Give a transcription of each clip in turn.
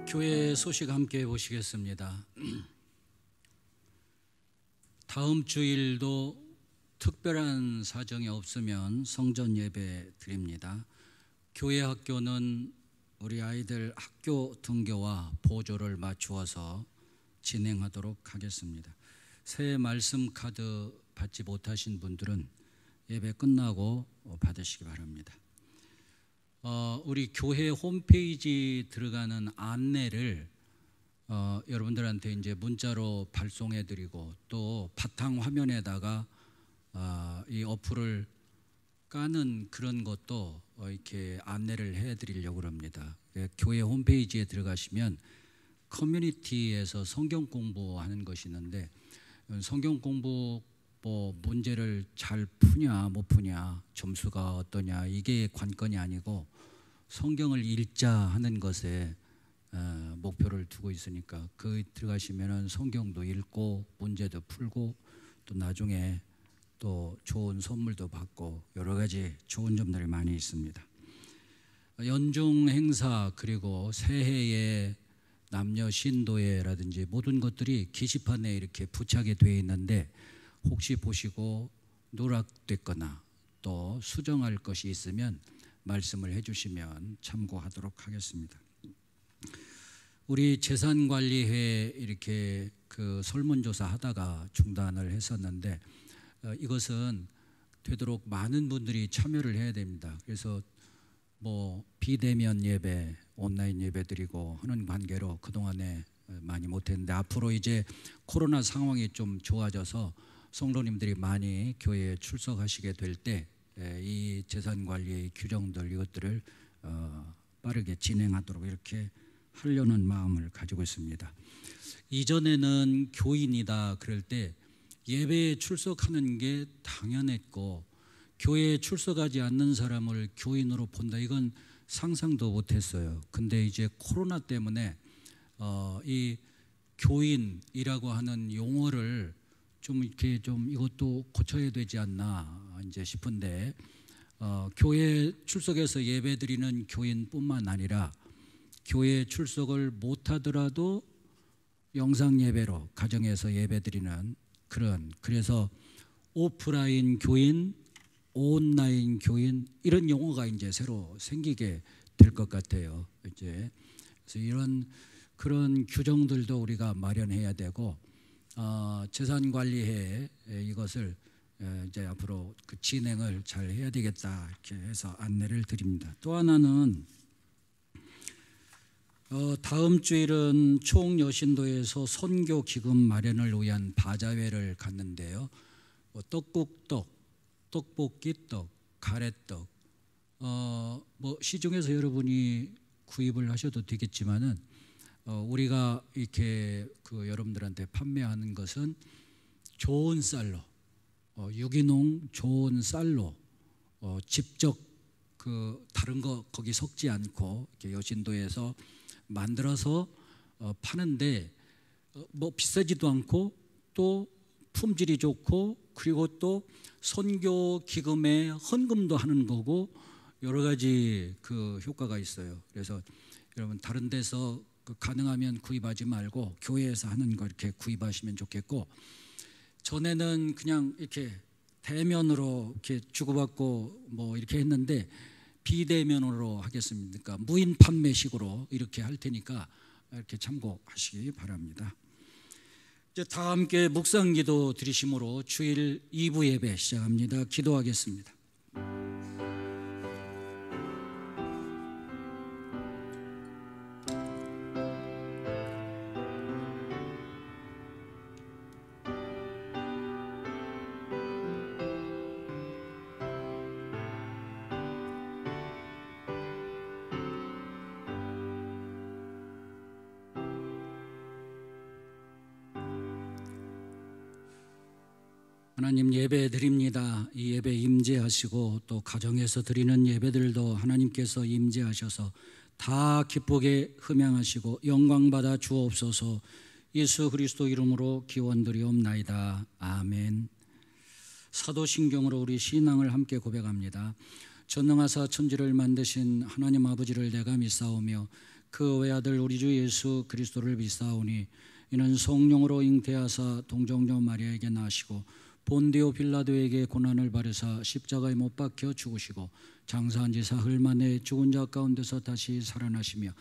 교회 소식 함께 보시겠습니다. 다음 주일도 특별한 사정이 없으면 성전 예배 드립니다. 교회 학교는 우리 아이들 학교 등교와 보조를 맞추어서 진행하도록 하겠습니다. 새해 말씀 카드 받지 못하신 분들은 예배 끝나고 받으시기 바랍니다. 우리 교회 홈페이지 들어가는 안내를 여러분들한테 이제 문자로 발송해드리고 또 바탕 화면에다가 이 어플을 까는 그런 것도 이렇게 안내를 해드리려고 합니다. 교회 홈페이지에 들어가시면 커뮤니티에서 성경 공부하는 것이 있는데 성경 공부 문제를 잘 푸냐 못 푸냐 점수가 어떠냐 이게 관건이 아니고 성경을 읽자 하는 것에 목표를 두고 있으니까 그 들어가시면은 성경도 읽고 문제도 풀고 또 나중에 또 좋은 선물도 받고 여러 가지 좋은 점들이 많이 있습니다. 연중 행사 그리고 새해의 남녀 신도회라든지 모든 것들이 게시판에 이렇게 부착이 되어 있는데 혹시 보시고 누락됐거나 또 수정할 것이 있으면 말씀을 해주시면 참고하도록 하겠습니다. 우리 재산관리회 이렇게 그 설문조사 하다가 중단을 했었는데 이것은 되도록 많은 분들이 참여를 해야 됩니다. 그래서 비대면 예배, 온라인 예배 드리고 하는 관계로 그동안에 많이 못했는데 앞으로 이제 코로나 상황이 좀 좋아져서 성도님들이 많이 교회에 출석하시게 될 때 이 재산관리의 규정들 이것들을 빠르게 진행하도록 이렇게 하려는 마음을 가지고 있습니다. 이전에는 교인이다 그럴 때 예배에 출석하는 게 당연했고 교회에 출석하지 않는 사람을 교인으로 본다 이건 상상도 못했어요. 근데 이제 코로나 때문에 이 교인이라고 하는 용어를 좀 이렇게 좀 이것도 고쳐야 되지 않나 이제 싶은데 교회 출석해서 예배드리는 교인뿐만 아니라 교회 출석을 못하더라도 영상 예배로 가정에서 예배드리는 그래서 오프라인 교인, 온라인 교인 이런 용어가 이제 새로 생기게 될 것 같아요. 이제 그래서 이런 그런 규정들도 우리가 마련해야 되고 재산관리회 이것을 이제 앞으로 그 진행을 잘 해야 되겠다 이렇게 해서 안내를 드립니다. 또 하나는 다음 주일은 총여신도에서 선교 기금 마련을 위한 바자회를 갖는데요. 떡국떡, 떡볶이떡, 가래떡 시중에서 여러분이 구입을 하셔도 되겠지만은 우리가 이렇게 그 여러분들한테 판매하는 것은 좋은 쌀로 유기농 좋은 쌀로 직접 그 다른 거 거기 섞지 않고 이렇게 여신도에서 만들어서 파는데 비싸지도 않고 또 품질이 좋고 그리고 또 선교 기금에 헌금도 하는 거고 여러 가지 그 효과가 있어요. 그래서 여러분 다른 데서 가능하면 구입하지 말고 교회에서 하는 거 이렇게 구입하시면 좋겠고 전에는 그냥 이렇게 대면으로 이렇게 주고받고 이렇게 했는데 비대면으로 하겠습니다. 그러니까 무인 판매식으로 이렇게 할 테니까 이렇게 참고하시기 바랍니다. 이제 다 함께 묵상기도 드리심으로 주일 2부 예배 시작합니다. 기도하겠습니다. 하나님 예배 드립니다. 이 예배 임재하시고 또 가정에서 드리는 예배들도 하나님께서 임재하셔서 다 기쁘게 흠양하시고 영광받아 주옵소서. 예수 그리스도 이름으로 기원드리옵나이다. 아멘. 사도신경으로 우리 신앙을 함께 고백합니다. 전능하사 천지를 만드신 하나님 아버지를 내가 믿사오며 그 외아들 우리 주 예수 그리스도를 믿사오니 이는 성령으로 잉태하사 동정녀 마리아에게 나시고 본디오 빌라도에게 고난을 받으사 십자가에 못 박혀 죽으시고 장사한 지 사흘 만에 죽은 자 가운데서 다시 살아나시며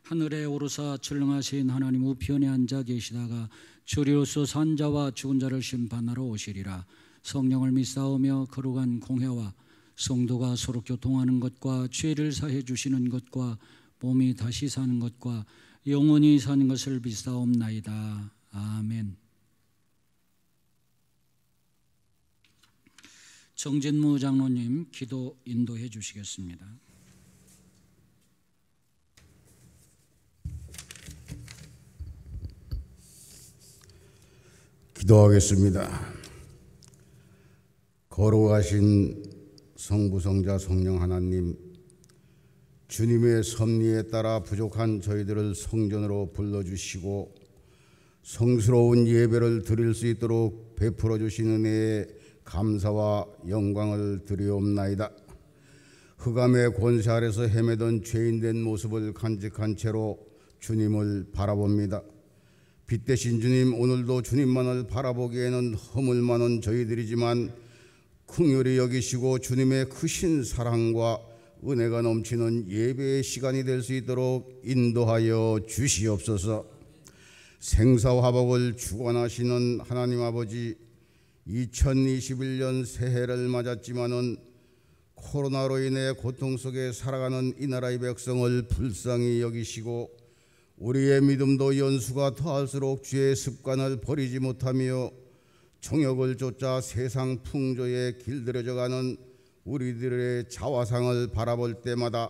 하늘에 오르사 출렁하신 하나님 우편에 앉아 계시다가 주리로서 산 자와 죽은 자를 심판하러 오시리라. 성령을 믿사오며 거룩한 공회와 성도가 서로 교통하는 것과 죄를 사해 주시는 것과 몸이 다시 사는 것과 영원히 사는 것을 믿사옵나이다. 아멘. 정진무 장로님 기도 인도해 주시겠습니다. 기도하겠습니다. 거룩하신 성부성자 성령 하나님, 주님의 섭리에 따라 부족한 저희들을 성전으로 불러주시고 성스러운 예배를 드릴 수 있도록 베풀어 주신 은혜에 감사와 영광을 드리옵나이다. 흑암의 권세 아래서 헤매던 죄인된 모습을 간직한 채로 주님을 바라봅니다. 빛 대신 주님, 오늘도 주님만을 바라보기에는 허물 많은 저희들이지만 긍휼히 여기시고 주님의 크신 사랑과 은혜가 넘치는 예배의 시간이 될 수 있도록 인도하여 주시옵소서. 생사화복을 주관하시는 하나님 아버지, 2021년 새해를 맞았지만은 코로나로 인해 고통 속에 살아가는 이 나라의 백성을 불쌍히 여기시고 우리의 믿음도 연수가 더할수록 죄의 습관을 버리지 못하며 정욕을 쫓아 세상 풍조에 길들여져가는 우리들의 자화상을 바라볼 때마다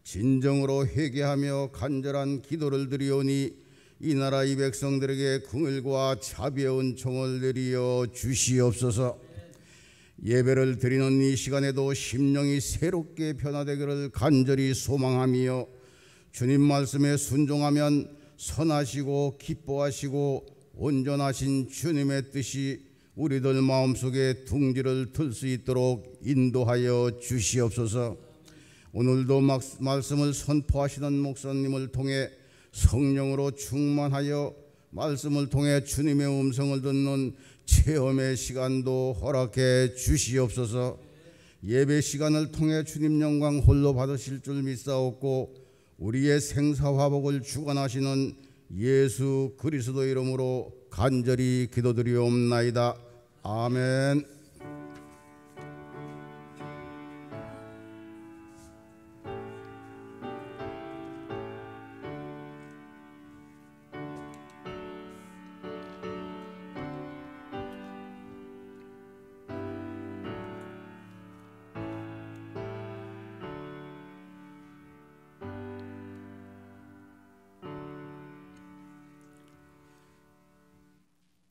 진정으로 회개하며 간절한 기도를 드리오니 이 나라 이 백성들에게 긍휼과 자비의 은총을 내리어 주시옵소서. 예배를 드리는 이 시간에도 심령이 새롭게 변화되기를 간절히 소망하며 주님 말씀에 순종하면 선하시고 기뻐하시고 온전하신 주님의 뜻이 우리들 마음속에 둥지를 틀 수 있도록 인도하여 주시옵소서. 오늘도 말씀을 선포하시는 목사님을 통해 성령으로 충만하여 말씀을 통해 주님의 음성을 듣는 체험의 시간도 허락해 주시옵소서. 예배 시간을 통해 주님 영광 홀로 받으실 줄 믿사옵고 우리의 생사화복을 주관하시는 예수 그리스도 이름으로 간절히 기도드리옵나이다. 아멘.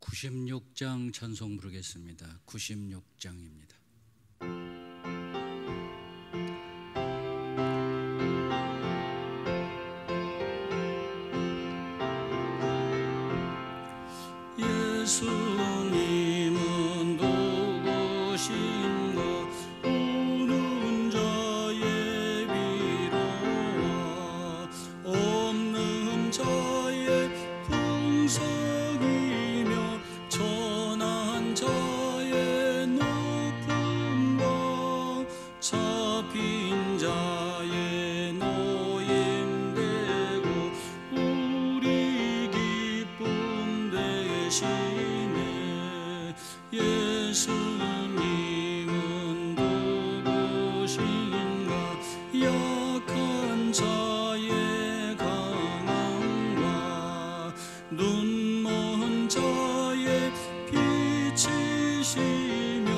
(96장) 찬송 부르겠습니다. 96장입니다. 예수님은 누구신가 우는 자의 위로와 없는 자의 풍성이며 천한 자의 높음과 잡힌 자의 노임되고 우리 기쁨 대신에 예수님은 누구신가 약한 자의 강함과 눈먼 자의 빛이시며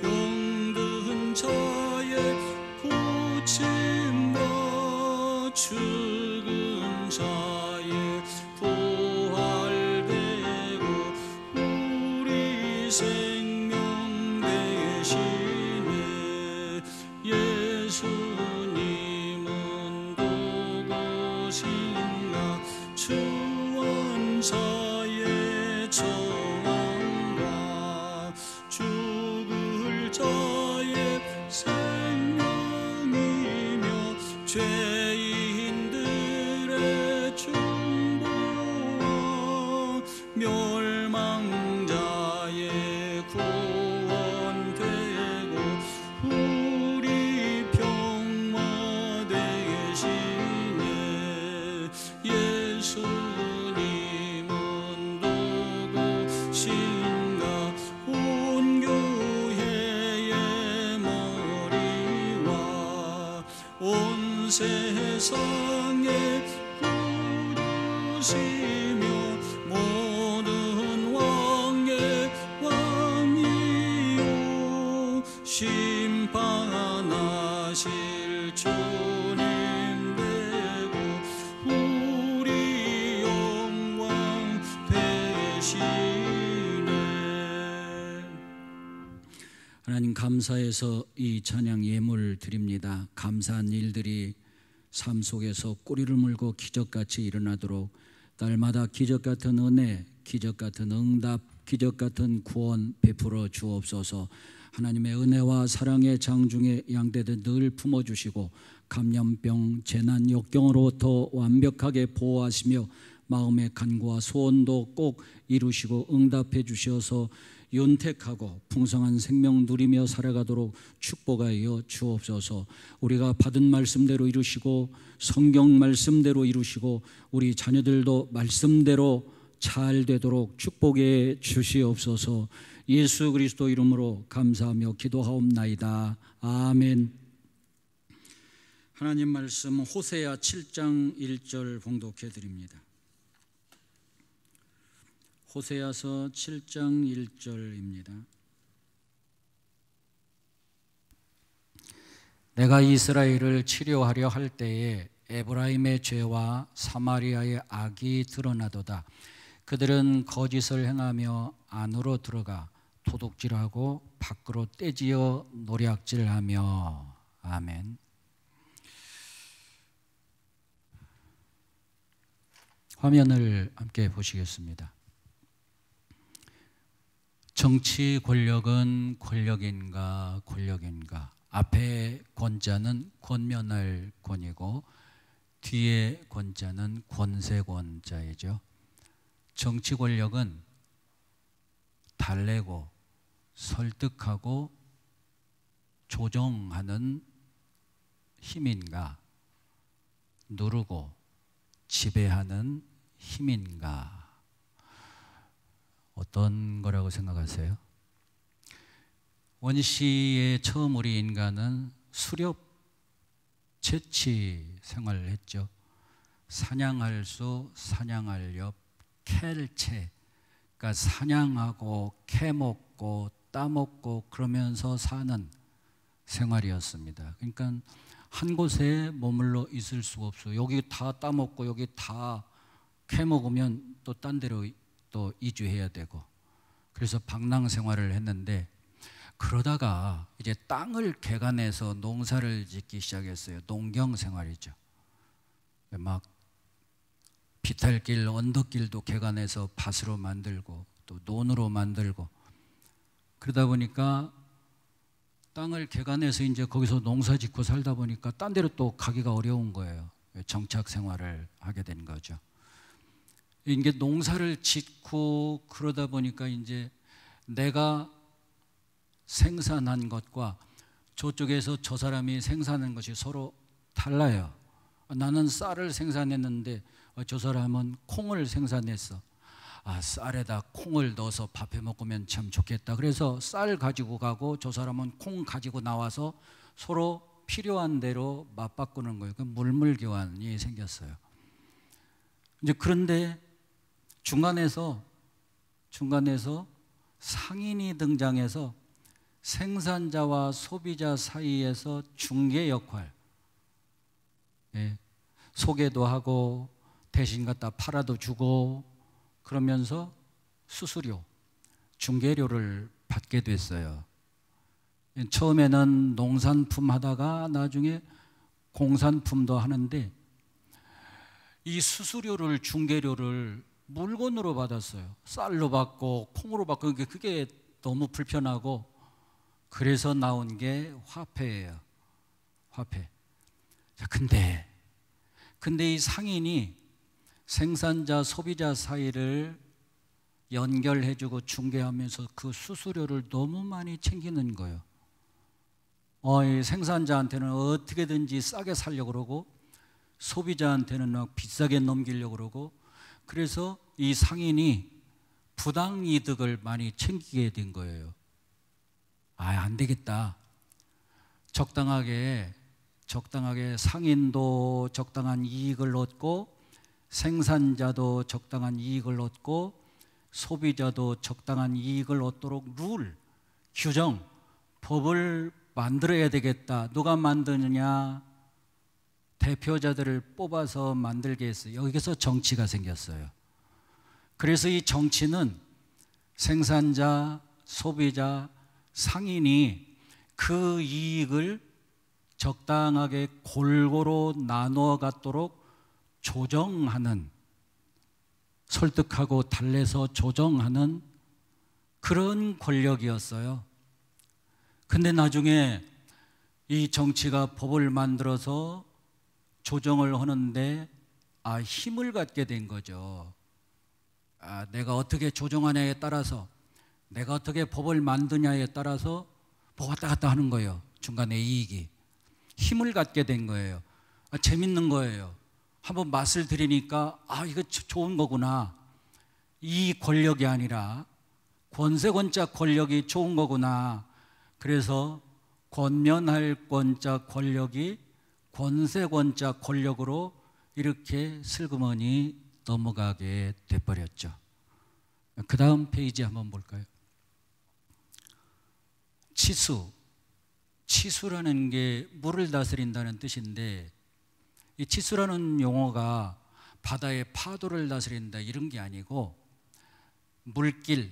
병든 자의 고침과 죽은 자의 부활되고 우리 생명 대신에 예수님은 누구신가 주원자의 정함과 죽을 자의 생명이며 죄인들의 세상에 부르시며 모든 왕의 왕이요 심판하실 주님 되고 우리 영광 되시네. 하나님 감사해서 이 찬양 예물 드립니다. 감사한 일들이 삶 속에서 꼬리를 물고 기적같이 일어나도록 날마다 기적같은 은혜, 기적같은 응답, 기적같은 구원 베풀어 주옵소서. 하나님의 은혜와 사랑의 장중에 양대들 늘 품어주시고 감염병, 재난, 역경으로부터 완벽하게 보호하시며 마음의 간구와 소원도 꼭 이루시고 응답해 주셔서 윤택하고 풍성한 생명 누리며 살아가도록 축복하여 주옵소서. 우리가 받은 말씀대로 이루시고 성경 말씀대로 이루시고 우리 자녀들도 말씀대로 잘 되도록 축복해 주시옵소서. 예수 그리스도 이름으로 감사하며 기도하옵나이다. 아멘. 하나님 말씀 호세아 7장 1절 봉독해 드립니다. 호세아서 7장 1절입니다. 내가 이스라엘을 치료하려 할 때에 에브라임의 죄와 사마리아의 악이 드러나도다. 그들은 거짓을 행하며 안으로 들어가 도둑질하고 밖으로 떼지어 노략질하며. 아멘. 화면을 함께 보시겠습니다. 정치 권력은 권력인가 권력인가. 앞에 권자는 권면할 권이고 뒤에 권자는 권세권자이죠. 정치 권력은 달래고 설득하고 조정하는 힘인가, 누르고 지배하는 힘인가. 어떤 거라고 생각하세요? 원시에 처음 우리 인간은 수렵 채취 생활을 했죠. 사냥할 수, 사냥할 엽, 캘채. 그러니까 사냥하고 캐먹고 따먹고 그러면서 사는 생활이었습니다. 그러니까 한 곳에 머물러 있을 수가 없어요. 여기 다 따먹고 여기 다 캐먹으면 또 딴 데로 또 이주해야 되고, 그래서 방랑 생활을 했는데, 그러다가 이제 땅을 개간해서 농사를 짓기 시작했어요. 농경 생활이죠. 막 비탈길, 언덕길도 개간해서 밭으로 만들고 또 논으로 만들고, 그러다 보니까 땅을 개간해서 이제 거기서 농사 짓고 살다 보니까 딴 데로 또 가기가 어려운 거예요. 정착 생활을 하게 된 거죠. 이게 농사를 짓고 그러다 보니까 이제 내가 생산한 것과 저쪽에서 저 사람이 생산한 것이 서로 달라요. 나는 쌀을 생산했는데 저 사람은 콩을 생산했어. 쌀에다 콩을 넣어서 밥해 먹으면 참 좋겠다. 그래서 쌀 가지고 가고 저 사람은 콩 가지고 나와서 서로 필요한 대로 맞바꾸는 거예요. 물물교환이 생겼어요. 이제 그런데 중간에서 상인이 등장해서 생산자와 소비자 사이에서 중개 역할, 소개도 하고 대신 갖다 팔아도 주고 그러면서 수수료, 중개료를 받게 됐어요. 처음에는 농산품 하다가 나중에 공산품도 하는데, 이 수수료를, 중개료를 물건으로 받았어요. 쌀로 받고 콩으로 받고. 그게 너무 불편하고, 그래서 나온 게 화폐예요. 화폐. 자, 근데 이 상인이 생산자, 소비자 사이를 연결해주고 중개하면서 그 수수료를 너무 많이 챙기는 거예요. 이 생산자한테는 어떻게든지 싸게 살려고 그러고, 소비자한테는 막 비싸게 넘기려고 그러고, 그래서 이 상인이 부당이득을 많이 챙기게 된 거예요. 안 되겠다. 적당하게 적당하게 상인도 적당한 이익을 얻고 생산자도 적당한 이익을 얻고 소비자도 적당한 이익을 얻도록 룰, 규정, 법을 만들어야 되겠다. 누가 만드느냐? 대표자들을 뽑아서 만들게 했어요. 여기서 정치가 생겼어요. 그래서 이 정치는 생산자, 소비자, 상인이 그 이익을 적당하게 골고루 나누어 갖도록 조정하는, 설득하고 달래서 조정하는 그런 권력이었어요. 근데 나중에 이 정치가 법을 만들어서 조정을 하는데 힘을 갖게 된 거죠. 내가 어떻게 조정하냐에 따라서, 내가 어떻게 법을 만드냐에 따라서 뭐 왔다 갔다 하는 거예요. 중간에 이익이 힘을 갖게 된 거예요. 재밌는 거예요. 한번 맛을 들이니까 이거 좋은 거구나. 이 권력이 아니라 권세권자 권력이 좋은 거구나. 그래서 권면할 권자 권력이 권세권자 권력으로 이렇게 슬그머니 넘어가게 돼버렸죠. 그 다음 페이지 한번 볼까요? 치수. 치수라는 게 물을 다스린다는 뜻인데, 이 치수라는 용어가 바다의 파도를 다스린다 이런 게 아니고 물길을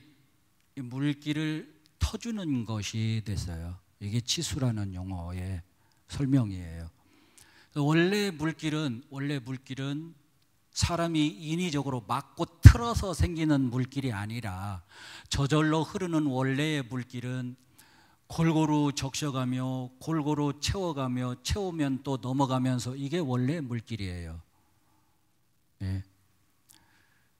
터주는 것이 됐어요. 이게 치수라는 용어의 설명이에요. 원래 물길은 사람이 인위적으로 막고 틀어서 생기는 물길이 아니라 저절로 흐르는 원래의 물길은 골고루 적셔가며 골고루 채워가며 채우면 또 넘어가면서 이게 원래의 물길이에요. 네.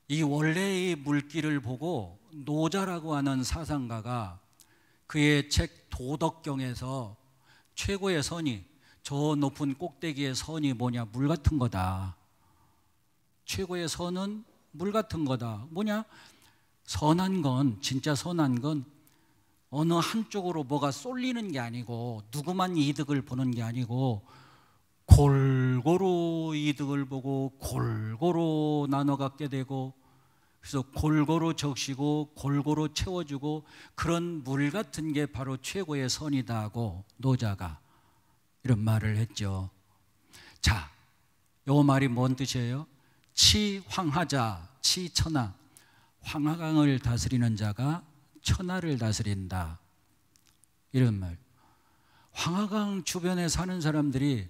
이 원래의 물길을 보고 노자라고 하는 사상가가 그의 책 도덕경에서 최고의 선이, 저 높은 꼭대기의 선이 뭐냐? 물 같은 거다. 최고의 선은 물 같은 거다. 뭐냐? 선한 건, 진짜 선한 건 어느 한쪽으로 뭐가 쏠리는 게 아니고, 누구만 이득을 보는 게 아니고 골고루 이득을 보고 골고루 나눠 갖게 되고, 그래서 골고루 적시고 골고루 채워주고, 그런 물 같은 게 바로 최고의 선이다 하고 노자가 이런 말을 했죠. 자, 요 말이 뭔 뜻이에요? 치황하자, 치천하. 황하강을 다스리는 자가 천하를 다스린다, 이런 말. 황하강 주변에 사는 사람들이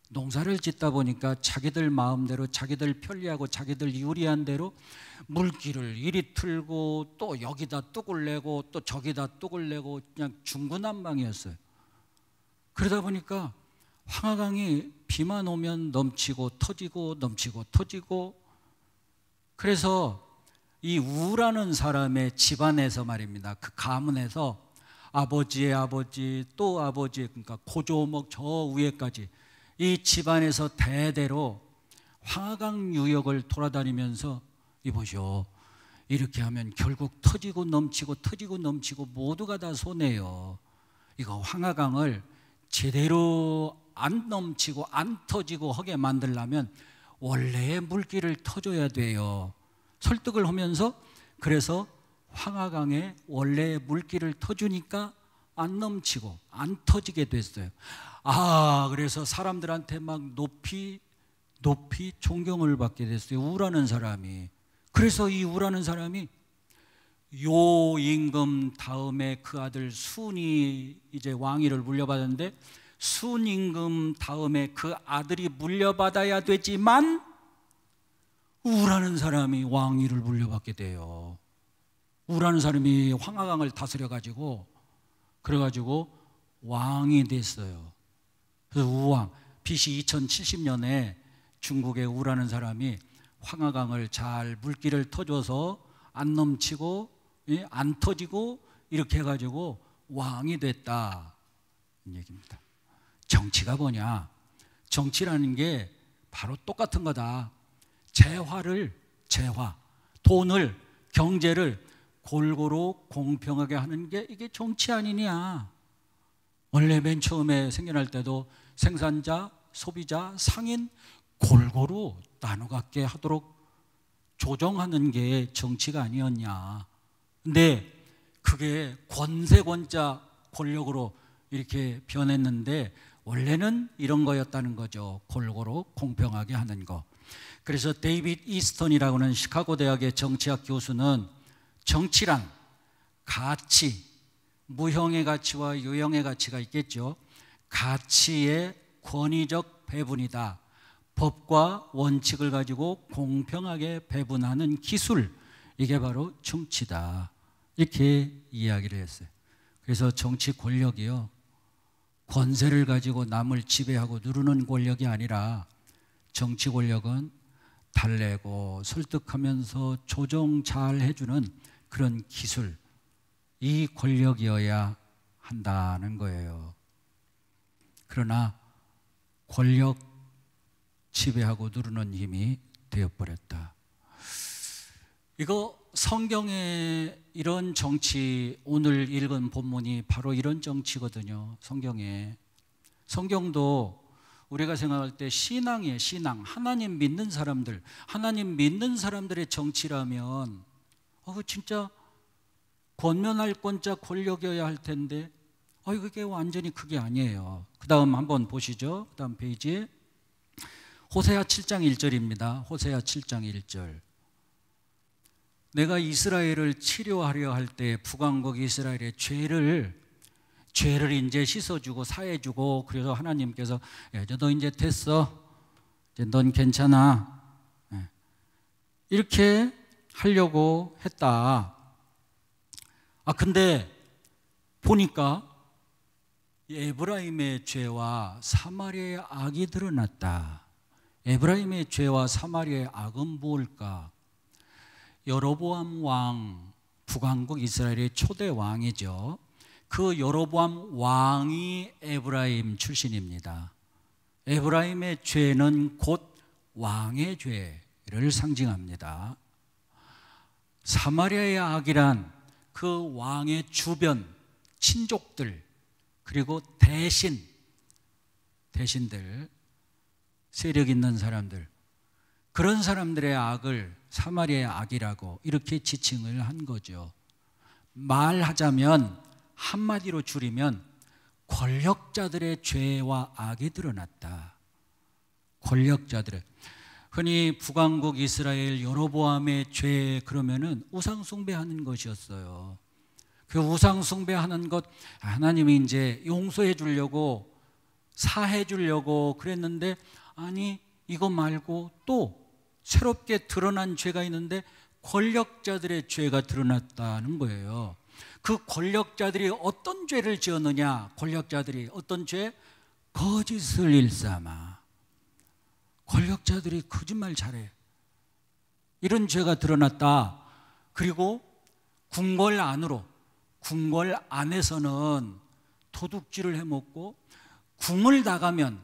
농사를 짓다 보니까 자기들 마음대로, 자기들 편리하고 자기들 유리한 대로 물길을 이리 틀고 또 여기다 뚝을 내고 또 저기다 뚝을 내고 그냥 중구난방이었어요. 그러다 보니까 황하강이 비만 오면 넘치고 터지고 넘치고 터지고, 그래서 이 우라는 사람의 집안에서 말입니다. 그 가문에서 아버지의 아버지 또 아버지, 그러니까 고조목 저 위에까지 이 집안에서 대대로 황하강 유역을 돌아다니면서 이보시오, 이렇게 하면 결국 터지고 넘치고 터지고 넘치고 모두가 다 손해요. 이거 황하강을 제대로 안 넘치고 안 터지고 하게 만들려면 원래의 물길을 터줘야 돼요. 설득을 하면서, 그래서 황하강에 원래의 물길을 터주니까 안 넘치고 안 터지게 됐어요. 그래서 사람들한테 막 높이 존경을 받게 됐어요, 우라는 사람이. 그래서 이 우라는 사람이 요 임금 다음에 그 아들 순이 이제 왕위를 물려받았는데, 순 임금 다음에 그 아들이 물려받아야 되지만 우라는 사람이 왕위를 물려받게 돼요. 우라는 사람이 황하강을 다스려가지고, 그래가지고 왕이 됐어요. 그래서 우왕, BC 2070년에 중국의 우라는 사람이 황하강을 잘 물길을 터줘서 안 넘치고 안 터지고 이렇게 해가지고 왕이 됐다, 이 얘기입니다. 정치가 뭐냐? 정치라는 게 바로 똑같은 거다. 재화, 돈을, 경제를 골고루 공평하게 하는 게 이게 정치 아니냐? 원래 맨 처음에 생겨날 때도 생산자, 소비자, 상인 골고루 나눠갖게 하도록 조정하는 게 정치가 아니었냐. 근데 그게 권세권자 권력으로 이렇게 변했는데 원래는 이런 거였다는 거죠. 골고루 공평하게 하는 거. 그래서 데이빗 이스턴이라고 하는 시카고 대학의 정치학 교수는 정치란 가치, 무형의 가치와 유형의 가치가 있겠죠. 가치의 권위적 배분이다. 법과 원칙을 가지고 공평하게 배분하는 기술, 이게 바로 정치다. 이렇게 이야기를 했어요. 그래서 정치 권력이요, 권세를 가지고 남을 지배하고 누르는 권력이 아니라 정치 권력은 달래고 설득하면서 조정 잘 해주는 그런 기술, 이 권력이어야 한다는 거예요. 그러나 권력 지배하고 누르는 힘이 되어버렸다. 이거 성경에 이런 정치, 오늘 읽은 본문이 바로 이런 정치거든요. 성경도 우리가 생각할 때 신앙이에요. 신앙. 하나님 믿는 사람들, 하나님 믿는 사람들의 정치라면 진짜 권면할 권자 권력이어야 할 텐데 그게 완전히 그게 아니에요. 그 다음 한번 보시죠. 그 다음 페이지. 호세아 7장 1절입니다. 호세아 7장 1절. 내가 이스라엘을 치료하려 할 때 북왕국 이스라엘의 죄를 이제 씻어주고 사해주고, 그래서 하나님께서 너 이제 됐어, 이제 넌 괜찮아, 이렇게 하려고 했다. 근데 보니까 에브라임의 죄와 사마리아의 악이 드러났다. 에브라임의 죄와 사마리아의 악은 무엇일까? 여로보암 왕, 북왕국 이스라엘의 초대 왕이죠. 그 여로보암 왕이 에브라임 출신입니다. 에브라임의 죄는 곧 왕의 죄를 상징합니다. 사마리아의 악이란 그 왕의 주변 친족들, 그리고 대신들, 세력 있는 사람들, 그런 사람들의 악을 사마리아의 악이라고 이렇게 지칭을 한 거죠. 말하자면, 한마디로 줄이면 권력자들의 죄와 악이 드러났다. 권력자들의, 흔히 북왕국 이스라엘 여로보암의 죄 그러면은 우상 숭배하는 것이었어요. 그 우상 숭배하는 것 하나님이 이제 용서해 주려고, 사해 주려고 그랬는데, 아니 이거 말고 또 새롭게 드러난 죄가 있는데 권력자들의 죄가 드러났다는 거예요. 그 권력자들이 어떤 죄를 지었느냐? 권력자들이 어떤 죄? 거짓을 일삼아. 권력자들이 거짓말 잘해. 이런 죄가 드러났다. 그리고 궁궐 안에서는 도둑질을 해먹고, 궁을 나가면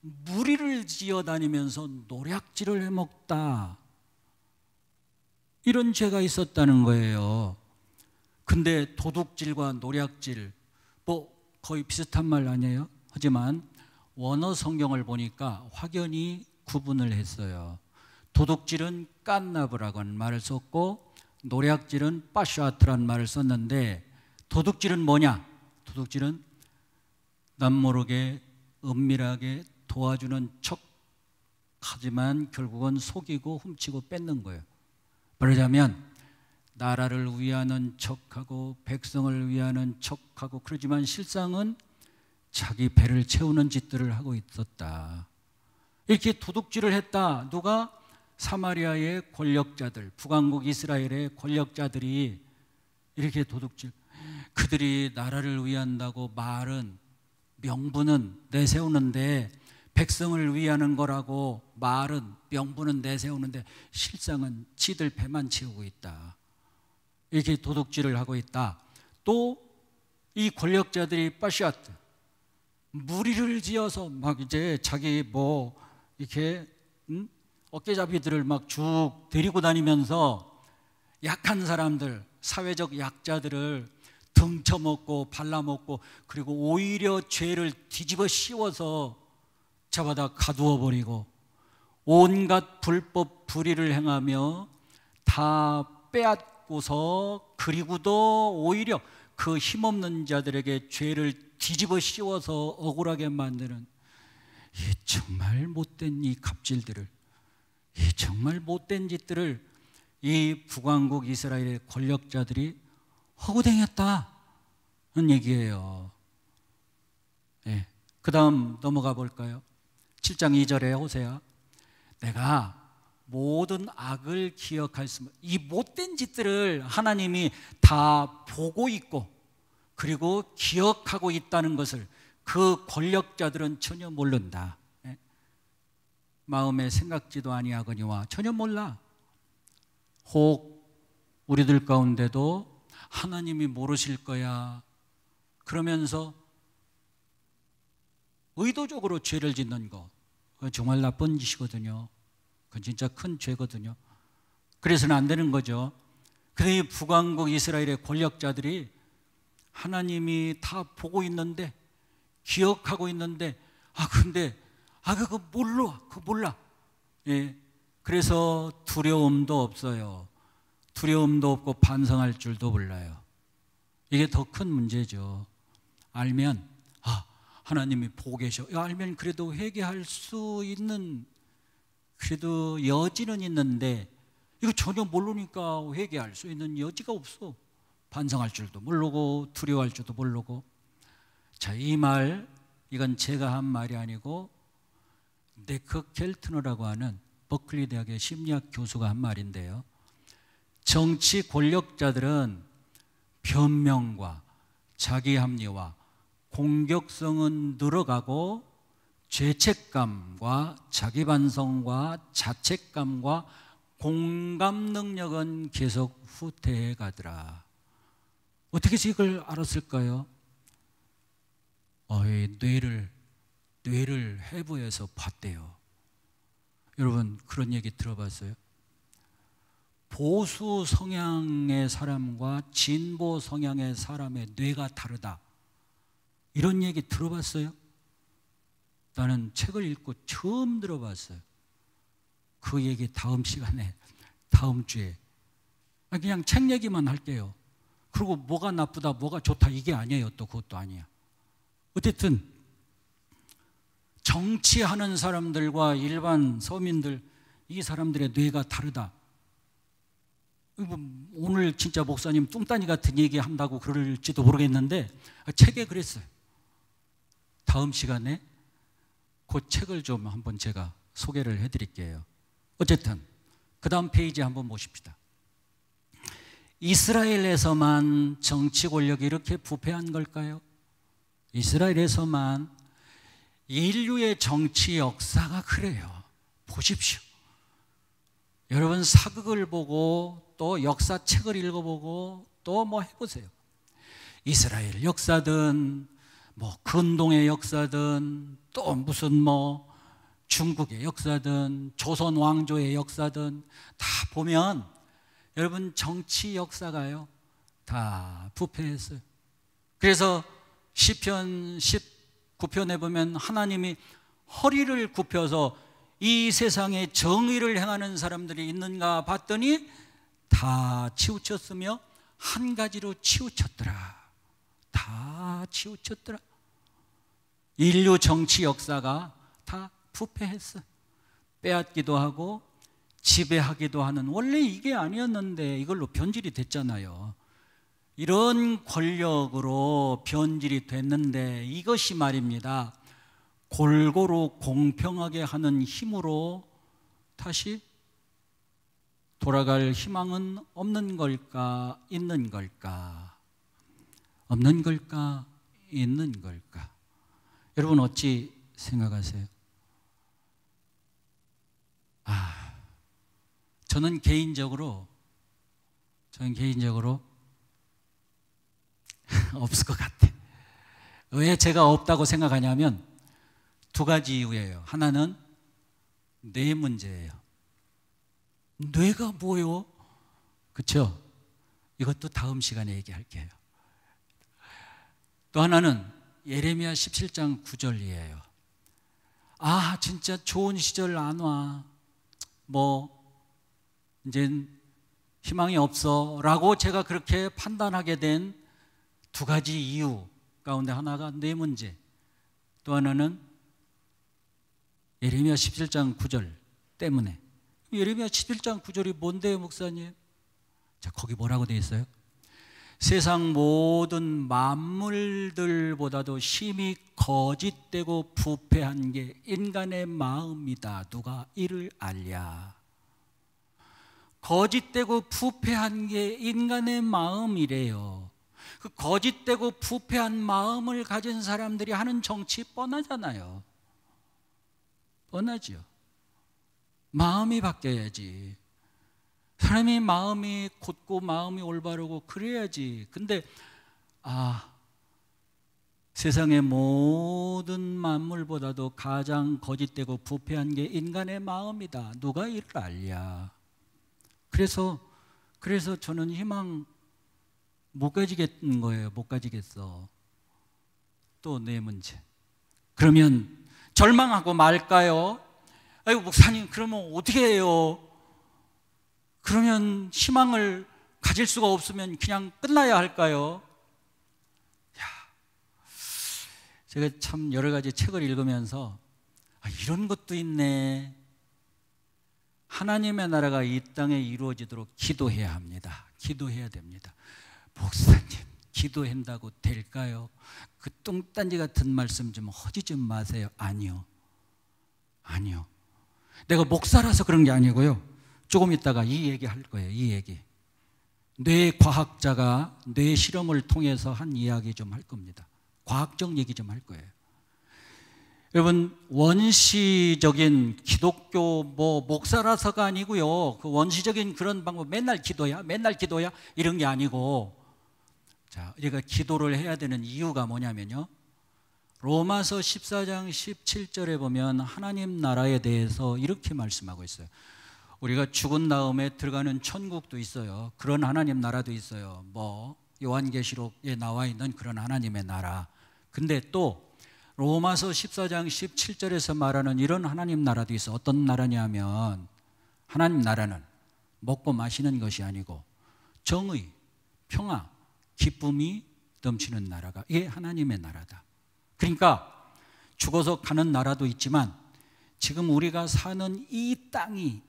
무리를 지어다니면서 노략질을 해먹다. 이런 죄가 있었다는 거예요. 근데 도둑질과 노략질, 거의 비슷한 말 아니에요? 하지만 원어 성경을 보니까 확연히 구분을 했어요. 도둑질은 깐나브라고 하는 말을 썼고, 노략질은 빠샤트라는 말을 썼는데, 도둑질은 뭐냐? 도둑질은 남모르게 은밀하게 도와주는 척 하지만 결국은 속이고 훔치고 뺏는 거예요. 말하자면 나라를 위하는 척하고 백성을 위하는 척하고, 그러지만 실상은 자기 배를 채우는 짓들을 하고 있었다. 이렇게 도둑질을 했다. 누가? 사마리아의 권력자들, 북왕국 이스라엘의 권력자들이 이렇게 도둑질. 그들이 나라를 위한다고 말은, 명분은 내세우는데, 백성을 위하는 거라고 말은, 명분은 내세우는데 실상은 지들 배만 채우고 있다. 이렇게 도둑질을 하고 있다. 또 이 권력자들이 빠샤트, 무리를 지어서 막 이제 자기 이렇게 어깨잡이들을 막 쭉 데리고 다니면서 약한 사람들, 사회적 약자들을 등쳐먹고 발라먹고, 그리고 오히려 죄를 뒤집어 씌워서 잡아다 가두어 버리고 온갖 불법 불의를 행하며 다 빼앗고서, 그리고도 오히려 그 힘없는 자들에게 죄를 뒤집어 씌워서 억울하게 만드는 이 정말 못된 이 갑질들을, 이 정말 못된 짓들을 이 북왕국 이스라엘의 권력자들이 허구댕했다는 얘기예요. 예. 그 다음 넘어가 볼까요? 7장 2절에 호세아, 내가 모든 악을 기억할 수, 이 못된 짓들을 하나님이 다 보고 있고 그리고 기억하고 있다는 것을 그 권력자들은 전혀 모른다. 예? 마음에 생각지도 아니하거니와 전혀 몰라. 혹 우리들 가운데도 하나님이 모르실 거야 그러면서 의도적으로 죄를 짓는 거, 그건 정말 나쁜 짓이거든요. 그건 진짜 큰 죄거든요. 그래서는 안 되는 거죠. 근데 이 북왕국 이스라엘의 권력자들이 하나님이 다 보고 있는데, 기억하고 있는데, 근데 그거 몰라. 예. 그래서 두려움도 없어요. 두려움도 없고 반성할 줄도 몰라요. 이게 더 큰 문제죠. 알면 하나님이 보고 계셔. 알면 그래도 회개할 수 있는 그래도 여지는 있는데, 이거 전혀 모르니까 회개할 수 있는 여지가 없어. 반성할 줄도 모르고 두려워할 줄도 모르고. 자, 이 말, 이건 제가 한 말이 아니고 네크 켈트너라고 하는 버클리 대학의 심리학 교수가 한 말인데요, 정치 권력자들은 변명과 자기 합리화, 공격성은 늘어가고 죄책감과 자기 반성과 자책감과 공감 능력은 계속 후퇴해 가더라. 어떻게 이걸 알았을까요? 뇌를 해부해서 봤대요. 여러분, 그런 얘기 들어봤어요? 보수 성향의 사람과 진보 성향의 사람의 뇌가 다르다, 이런 얘기 들어봤어요? 나는 책을 읽고 처음 들어봤어요. 그 얘기 다음 시간에, 다음 주에. 그냥 책 얘기만 할게요. 그리고 뭐가 나쁘다, 뭐가 좋다, 이게 아니에요. 또 그것도 아니야. 어쨌든 정치하는 사람들과 일반 서민들, 이 사람들의 뇌가 다르다. 오늘 진짜 목사님 뚱따니 같은 얘기 한다고 그럴지도 모르겠는데 책에 그랬어요. 다음 시간에 그 책을 좀 한번 제가 소개를 해드릴게요. 어쨌든 그 다음 페이지 한번 보십시다. 이스라엘에서만 정치 권력이 이렇게 부패한 걸까요? 이스라엘에서만. 인류의 정치 역사가 그래요. 보십시오. 여러분, 사극을 보고 또 역사책을 읽어보고 또 뭐 해보세요. 이스라엘 역사든 뭐 근동의 역사든 또 무슨 뭐 중국의 역사든 조선 왕조의 역사든 다 보면 여러분, 정치 역사가요 다 부패했어요. 그래서 시편 19편에 보면 하나님이 허리를 굽혀서 이 세상에 정의를 행하는 사람들이 있는가 봤더니 다 치우쳤으며 한 가지로 치우쳤더라. 다 치우쳤더라. 인류 정치 역사가 다 부패했어. 빼앗기도 하고 지배하기도 하는, 원래 이게 아니었는데 이걸로 변질이 됐잖아요. 이런 권력으로 변질이 됐는데 이것이 말입니다, 골고루 공평하게 하는 힘으로 다시 돌아갈 희망은 없는 걸까, 있는 걸까? 없는 걸까, 있는 걸까? 여러분, 어찌 생각하세요? 저는 개인적으로 없을 것 같아. 왜 제가 없다고 생각하냐면 두 가지 이유예요. 하나는 뇌 문제예요. 뇌가 뭐요? 그렇죠? 이것도 다음 시간에 얘기할게요. 또 하나는 예레미야 17장 9절이에요. 아, 진짜 좋은 시절 안 와. 이젠 희망이 없어 라고 제가 그렇게 판단하게 된 두 가지 이유 가운데 하나가 네 문제, 또 하나는 예레미야 17장 9절 때문에. 예레미야 17장 9절이 뭔데요, 목사님? 자, 거기 뭐라고 되어 있어요? 세상 모든 만물들보다도 심히 거짓되고 부패한 게 인간의 마음이다. 누가 이를 알랴? 거짓되고 부패한 게 인간의 마음이래요. 그 거짓되고 부패한 마음을 가진 사람들이 하는 정치 뻔하잖아요. 뻔하지요. 마음이 바뀌어야지. 사람이 마음이 곧고 마음이 올바르고 그래야지. 근데 세상의 모든 만물보다도 가장 거짓되고 부패한 게 인간의 마음이다. 누가 이를 알랴? 그래서 저는 희망 못 가지겠는 거예요. 못 가지겠어. 또 네 문제. 그러면 절망하고 말까요? 아이고 목사님, 그러면 어떻게 해요? 그러면 희망을 가질 수가 없으면 그냥 끝나야 할까요? 제가 참 여러 가지 책을 읽으면서 이런 것도 있네. 하나님의 나라가 이 땅에 이루어지도록 기도해야 합니다. 기도해야 됩니다. 목사님, 기도한다고 될까요? 그 뚱딴지 같은 말씀 좀 하지 좀 마세요. 아니요. 내가 목사라서 그런 게 아니고요. 조금 있다가 이 얘기 할 거예요. 이 얘기. 뇌과학자가 뇌 실험을 통해서 한 이야기 좀 할 겁니다. 과학적 얘기 좀 할 거예요. 여러분, 원시적인 기독교 목사라서가 아니고요. 그 원시적인 그런 방법, 맨날 기도야 이런 게 아니고, 자, 우리가 기도를 해야 되는 이유가 뭐냐면요, 로마서 14장 17절에 보면 하나님 나라에 대해서 이렇게 말씀하고 있어요. 우리가 죽은 다음에 들어가는 천국도 있어요. 그런 하나님 나라도 있어요. 요한계시록에 나와 있는 그런 하나님의 나라. 근데 또 로마서 14장 17절에서 말하는 이런 하나님 나라도 있어. 어떤 나라냐면, 하나님 나라는 먹고 마시는 것이 아니고 정의, 평화, 기쁨이 넘치는 나라가, 이게 하나님의 나라다. 그러니까 죽어서 가는 나라도 있지만 지금 우리가 사는 이 땅이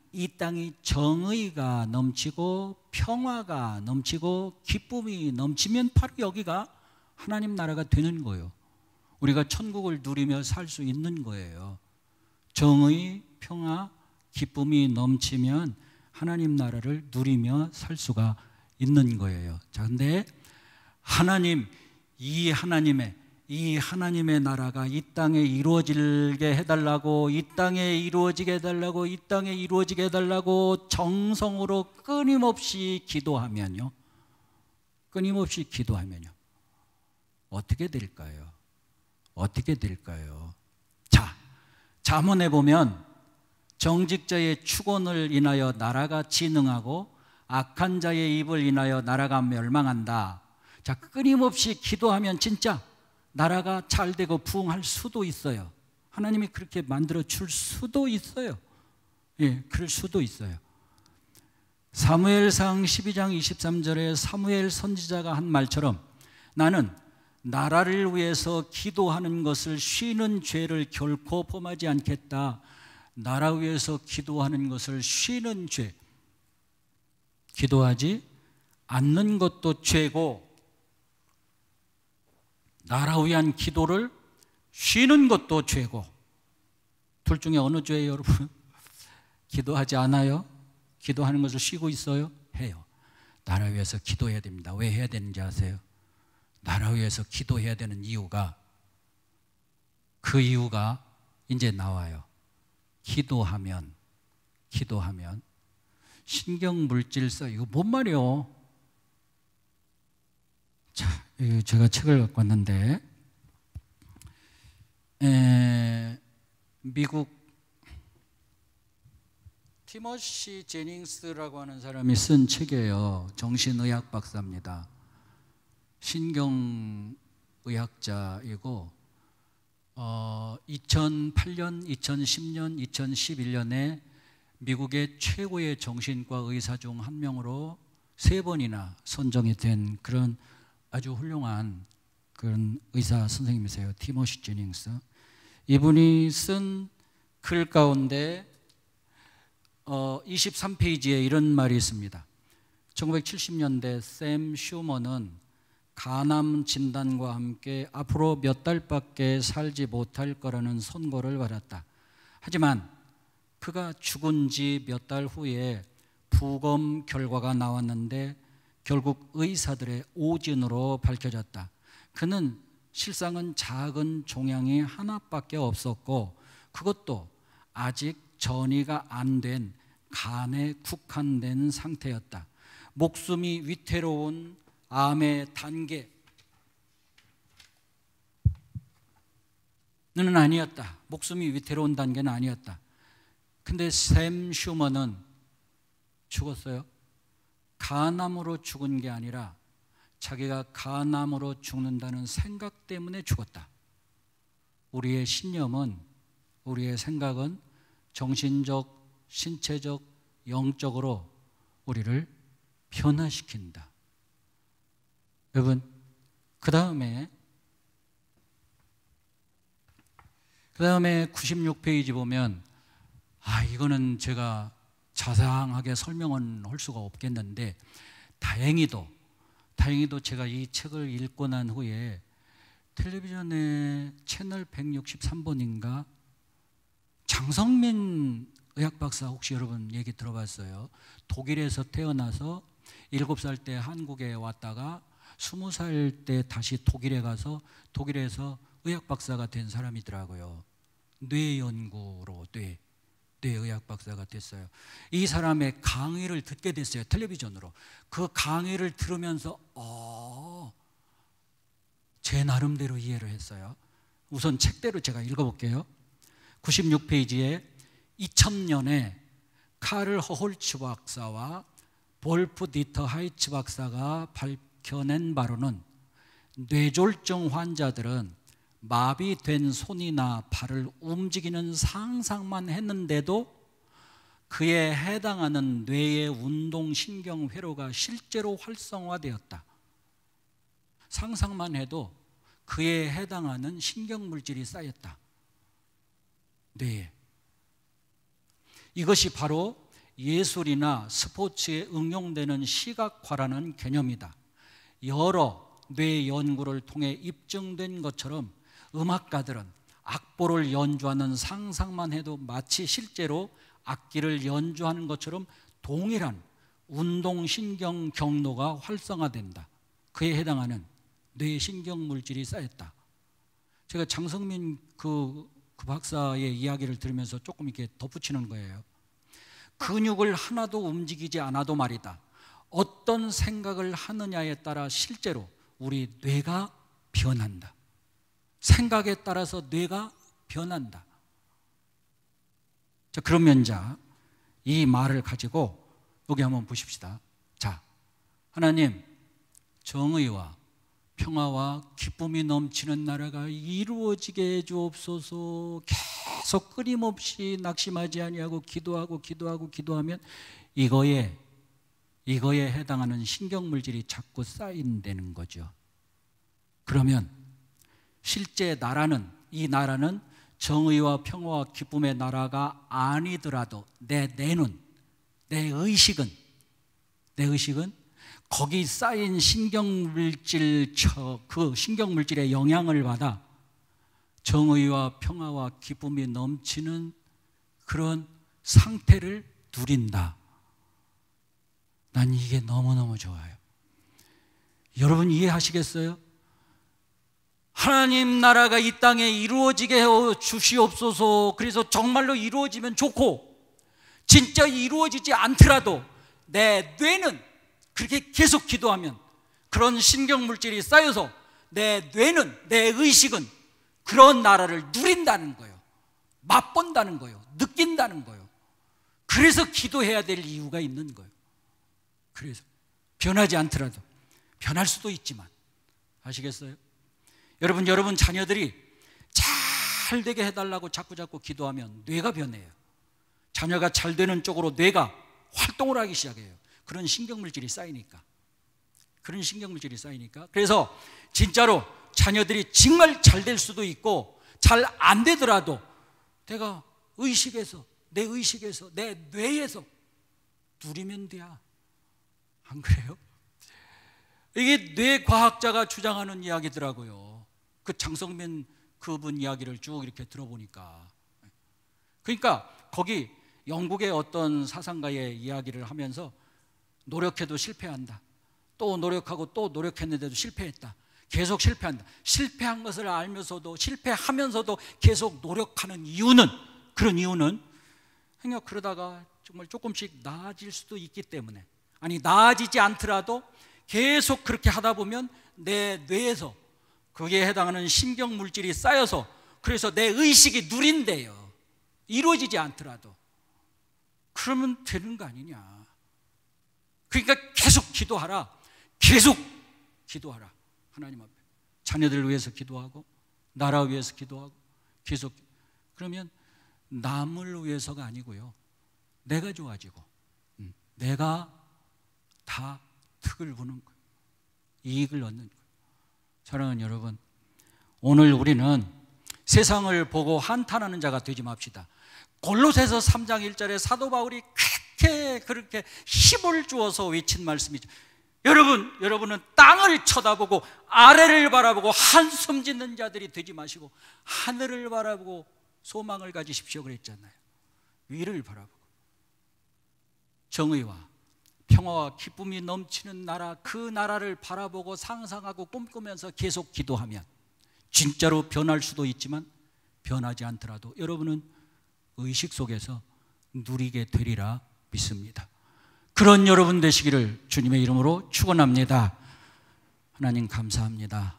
정의가 넘치고 평화가 넘치고 기쁨이 넘치면 바로 여기가 하나님 나라가 되는 거예요. 우리가 천국을 누리며 살 수 있는 거예요. 정의, 평화, 기쁨이 넘치면 하나님 나라를 누리며 살 수가 있는 거예요. 자, 근데 이 하나님의 나라가 이 땅에 이루어지게 해달라고, 이 땅에 이루어지게 해달라고, 이 땅에 이루어지게 해달라고 정성으로 끊임없이 기도하면요, 어떻게 될까요? 자, 잠언에 보면 정직자의 축원을 인하여 나라가 진흥하고 악한 자의 입을 인하여 나라가 멸망한다. 자, 끊임없이 기도하면 진짜 나라가 잘 되고 부흥할 수도 있어요. 하나님이 그렇게 만들어 줄 수도 있어요. 예, 그럴 수도 있어요. 사무엘상 12장 23절에 사무엘 선지자가 한 말처럼, 나는 나라를 위해서 기도하는 것을 쉬는 죄를 결코 범하지 않겠다. 나라 위해서 기도하는 것을 쉬는 죄, 기도하지 않는 것도 죄고, 나라 위한 기도를 쉬는 것도 죄고, 둘 중에 어느 죄예요, 여러분? 기도하지 않아요? 기도하는 것을 쉬고 있어요? 해요. 나라 위해서 기도해야 됩니다. 왜 해야 되는지 아세요? 나라 위해서 기도해야 되는 이유가, 그 이유가 이제 나와요. 기도하면 신경물질서, 이거 뭔 말이요? 자, 제가 책을 갖고 왔는데, 미국 티머시 제닝스라고 하는 사람이 쓴 책이에요. 정신의학 박사입니다. 신경을 의학자이고 2008년, 2010년, 2011년에 미국의 최고의 정신과 의사 중 한 명으로 3번이나 선정이 된 그런 아주 훌륭한 그런 의사 선생님이세요. 티모시 제닝스. 이분이 쓴 글 가운데 23페이지에 이런 말이 있습니다. 1970년대 샘 슈먼은 간암 진단과 함께 앞으로 몇 달밖에 살지 못할 거라는 선고를 받았다. 하지만 그가 죽은 지 몇 달 후에 부검 결과가 나왔는데 결국 의사들의 오진으로 밝혀졌다. 그는 실상은 작은 종양이 하나밖에 없었고 그것도 아직 전이가 안 된 간에 국한된 상태였다. 목숨이 위태로운 암의 단계는 아니었다. 목숨이 위태로운 단계는 아니었다. 근데 샘 슈먼은 죽었어요. 간암으로 죽은 게 아니라 자기가 간암으로 죽는다는 생각 때문에 죽었다. 우리의 신념은, 우리의 생각은 정신적, 신체적, 영적으로 우리를 변화시킨다. 여러분, 그 다음에 96페이지 보면 이거는 제가 자세하게 설명은 할 수가 없겠는데 다행히도 제가 이 책을 읽고 난 후에 텔레비전에 채널 163번인가 장성민 의학박사 혹시 여러분 얘기 들어봤어요? 독일에서 태어나서 7살 때 한국에 왔다가 20살 때 다시 독일에 가서 독일에서 의학박사가 된 사람이더라고요. 뇌 연구로 뇌의학 박사가 됐어요. 이 사람의 강의를 듣게 됐어요. 텔레비전으로. 그 강의를 들으면서 제 나름대로 이해를 했어요. 우선 책대로 제가 읽어볼게요. 96페이지에 2000년에 카를 허홀츠 박사와 볼프 디터 하이츠 박사가 밝혀낸 바로는 뇌졸중 환자들은 마비된 손이나 발을 움직이는 상상만 했는데도 그에 해당하는 뇌의 운동신경 회로가 실제로 활성화되었다. 상상만 해도 그에 해당하는 신경물질이 쌓였다. 뇌에. 이것이 바로 예술이나 스포츠에 응용되는 시각화라는 개념이다. 여러 뇌 연구를 통해 입증된 것처럼 음악가들은 악보를 연주하는 상상만 해도 마치 실제로 악기를 연주하는 것처럼 동일한 운동신경 경로가 활성화된다. 그에 해당하는 뇌신경물질이 쌓였다. 제가 장성민 그 박사의 이야기를 들으면서 조금 이렇게 덧붙이는 거예요. 근육을 하나도 움직이지 않아도 말이다. 어떤 생각을 하느냐에 따라 실제로 우리 뇌가 변한다. 생각에 따라서 뇌가 변한다. 자, 그러면 이 말을 가지고 여기 한번 보십시다. 자, 하나님, 정의와 평화와 기쁨이 넘치는 나라가 이루어지게 해주옵소서. 계속 끊임없이 낙심하지 아니하고 기도하면 이거에 해당하는 신경물질이 자꾸 쌓인다는 거죠. 그러면 실제 이 나라는 정의와 평화와 기쁨의 나라가 아니더라도 내 의식은 거기 쌓인 그 신경물질의 영향을 받아 정의와 평화와 기쁨이 넘치는 그런 상태를 누린다. 난 이게 너무너무 좋아요. 여러분 이해하시겠어요? 하나님 나라가 이 땅에 이루어지게 해 주시옵소서. 그래서 정말로 이루어지면 좋고, 진짜 이루어지지 않더라도 내 뇌는 그렇게 계속 기도하면 그런 신경물질이 쌓여서 내 의식은 그런 나라를 누린다는 거예요. 맛본다는 거예요. 느낀다는 거예요. 그래서 기도해야 될 이유가 있는 거예요. 그래서 변하지 않더라도, 변할 수도 있지만, 아시겠어요? 여러분 자녀들이 잘 되게 해달라고 자꾸 기도하면 뇌가 변해요. 자녀가 잘 되는 쪽으로 뇌가 활동을 하기 시작해요. 그런 신경물질이 쌓이니까. 그래서 진짜로 자녀들이 정말 잘 될 수도 있고 잘 안 되더라도 내가 내 의식에서 내 뇌에서 누리면 돼야. 안 그래요? 이게 뇌과학자가 주장하는 이야기더라고요. 그 장성민 그분 이야기를 쭉 이렇게 들어보니까. 그러니까 거기 영국의 어떤 사상가의 이야기를 하면서 노력해도 실패한다, 또 노력하고 또 노력했는데도 실패했다, 계속 실패한다. 실패한 것을 알면서도 실패하면서도 계속 노력하는 이유는, 그런 이유는 그냥 그러다가 정말 조금씩 나아질 수도 있기 때문에, 아니 나아지지 않더라도 계속 그렇게 하다 보면 내 뇌에서 거기에 해당하는 신경물질이 쌓여서 그래서 내 의식이 누린대요. 이루어지지 않더라도. 그러면 되는 거 아니냐. 그러니까 계속 기도하라. 하나님 앞에 자녀들 위해서 기도하고 나라 위해서 기도하고 계속. 그러면 남을 위해서가 아니고요, 내가 좋아지고 내가 다 득을 보는 거예요. 이익을 얻는 거예요. 사랑하는 여러분, 오늘 우리는 세상을 보고 한탄하는 자가 되지 맙시다. 골로새서 3장 1절에 사도 바울이 그렇게 힘을 주어서 외친 말씀이죠. 여러분은 땅을 쳐다보고 아래를 바라보고 한숨 짓는 자들이 되지 마시고 하늘을 바라보고 소망을 가지십시오 그랬잖아요. 위를 바라보고 정의와 평화와 기쁨이 넘치는 나라, 그 나라를 바라보고 상상하고 꿈꾸면서 계속 기도하면 진짜로 변할 수도 있지만 변하지 않더라도 여러분은 의식 속에서 누리게 되리라 믿습니다. 그런 여러분 되시기를 주님의 이름으로 축원합니다. 하나님 감사합니다.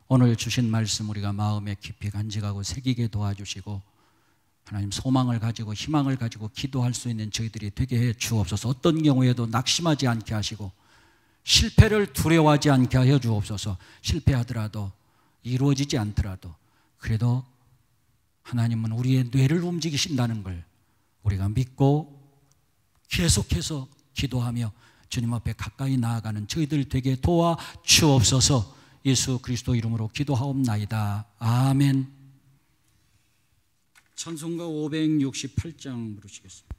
오늘 주신 말씀 우리가 마음에 깊이 간직하고 새기게 도와주시고 하나님 소망을 가지고 희망을 가지고 기도할 수 있는 저희들이 되게 해 주옵소서. 어떤 경우에도 낙심하지 않게 하시고 실패를 두려워하지 않게 하여 주옵소서. 실패하더라도 이루어지지 않더라도 그래도 하나님은 우리의 뇌를 움직이신다는 걸 우리가 믿고 계속해서 기도하며 주님 앞에 가까이 나아가는 저희들 되게 도와 주옵소서. 예수 그리스도 이름으로 기도하옵나이다. 아멘. 찬송가 568장 부르시겠습니다.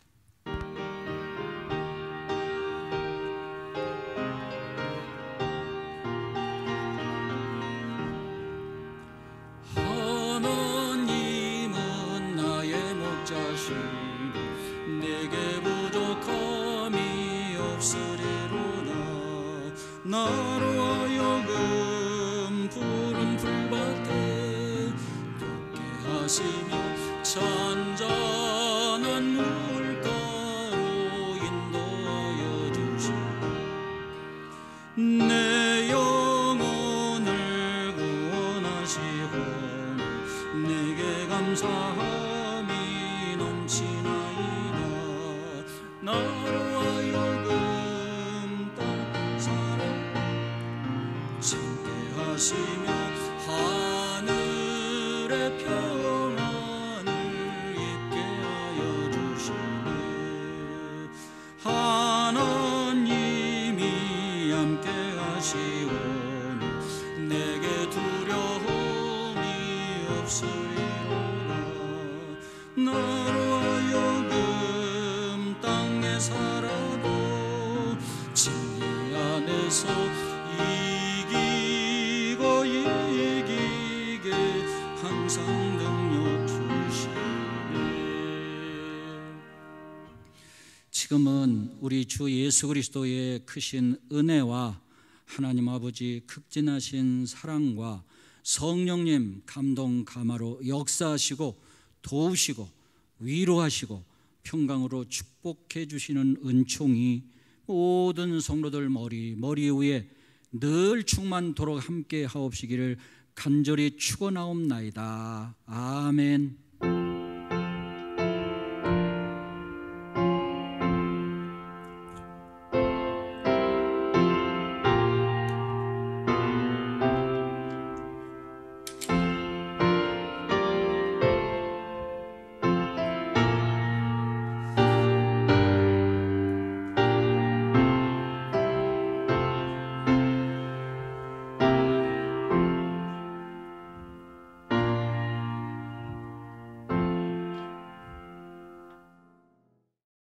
하나님은 나의 목자시니 내게 부족함이 없으리로다. 나로 하여금 푸른 풀밭에 걷게 하시며 잔잔한 물가로 인도하여 주시고 내 영혼을 구원하시고 내게 감사함이 넘치나이다. 나로 하여금 땅 살아 참게 하시며 하늘의 평안을 있게 하여 주시네. 하나님이 함께 하시오니 내게 두려움이 없으리로다. 나로 하여금 땅에 살아도 진리 안에서 이기고 이기게 항상 능력 주시네. 지금은 우리 주 예수 그리스도의 크신 은혜와 하나님 아버지 극진하신 사랑과 성령님 감동 감화로 역사하시고 도우시고 위로하시고 평강으로 축복해 주시는 은총이 모든 성도들 머리 위에 늘 충만토록 함께 하옵시기를 간절히 축원하옵나이다. 아멘.